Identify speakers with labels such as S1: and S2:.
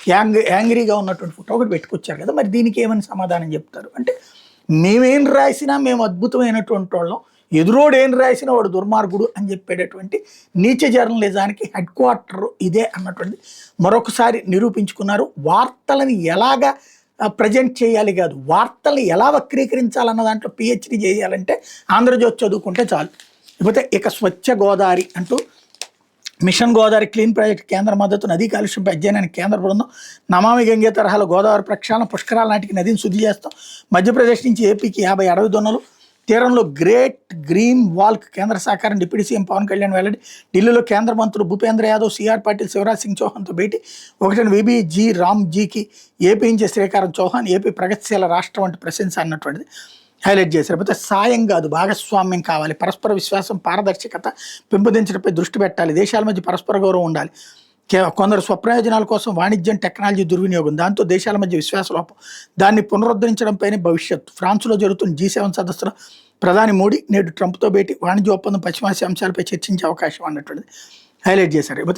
S1: యాంగ్రీగా ఉన్నటువంటి ఫోటో ఒకటి పెట్టుకొచ్చారు కదా, మరి దీనికి ఏమని సమాధానం చెప్తారు అంటే, మేమేం రాసినా మేము అద్భుతమైనటువంటి వాళ్ళం, ఎదురోడు ఏం రాసినా వాడు దుర్మార్గుడు అని చెప్పేటటువంటి నీచ జర్నలిజానికి హెడ్ క్వార్టర్ ఇదే అన్నటువంటి మరొకసారి నిరూపించుకున్నారు. వార్తలను ఎలాగా ప్రజెంట్ చేయాలి కాదు, వార్తల్ని ఎలా వక్రీకరించాలన్న దాంట్లో పిహెచ్డి చేయాలంటే ఆంధ్రజ్యోతి చదువుకుంటే చాలు. లేకపోతే ఇక స్వచ్ఛ గోదావరి అంటూ మిషన్ గోదావరి క్లీన్ ప్రాజెక్ట్ కేంద్ర మద్దతు, నదీ కాలుష్యంపై అధ్యయనానికి కేంద్ర బృందం, నమామి గంగే తరహాలో గోదావరి ప్రక్షాళన, పుష్కరాల నాటికి నదిని శుద్ధి చేస్తాం, మధ్యప్రదేశ్ నుంచి ఏపీకి 50 అడవి దొన్నలు, తీరంలో గ్రేట్ గ్రీన్ వాల్క్ కేంద్ర సహకారం, డిప్యూటీ సీఎం పవన్ కళ్యాణ్ వెల్లడి, ఢిల్లీలో కేంద్ర మంత్రులు భూపేంద్ర యాదవ్, సిఆర్ పాటిల్, శివరాజ్ సింగ్ చౌహాన్తో భేటీ, 1 విబిజీ రామ్జీకి ఏపీ నుంచి శ్రీకారం చౌహాన్, ఏపీ ప్రగతిశీల రాష్ట్రం వంటి ప్రశంస అన్నటువంటిది హైలైట్ చేశారు. లేకపోతే సాయం కాదు భాగస్వామ్యం కావాలి, పరస్పర విశ్వాసం పారదర్శకత పెంపొందించడంపై దృష్టి పెట్టాలి, దేశాల మధ్య పరస్పర గౌరవం ఉండాలి, కొందరు స్వప్రయోజనాల కోసం వాణిజ్యం టెక్నాలజీ దుర్వినియోగం, దాంతో దేశాల మధ్య విశ్వాసలోపం, దాన్ని పునరుద్ధరించడంపైనే భవిష్యత్తు. ఫ్రాన్స్లో జరుగుతున్న G7 సదస్సులో ప్రధాని మోడీ నేడు ట్రంప్తో భేటీ, వాణిజ్య ఒప్పందం పశ్చిమాసియా అంశాలపై చర్చించే అవకాశం అన్నటువంటిది హైలైట్ చేశారు.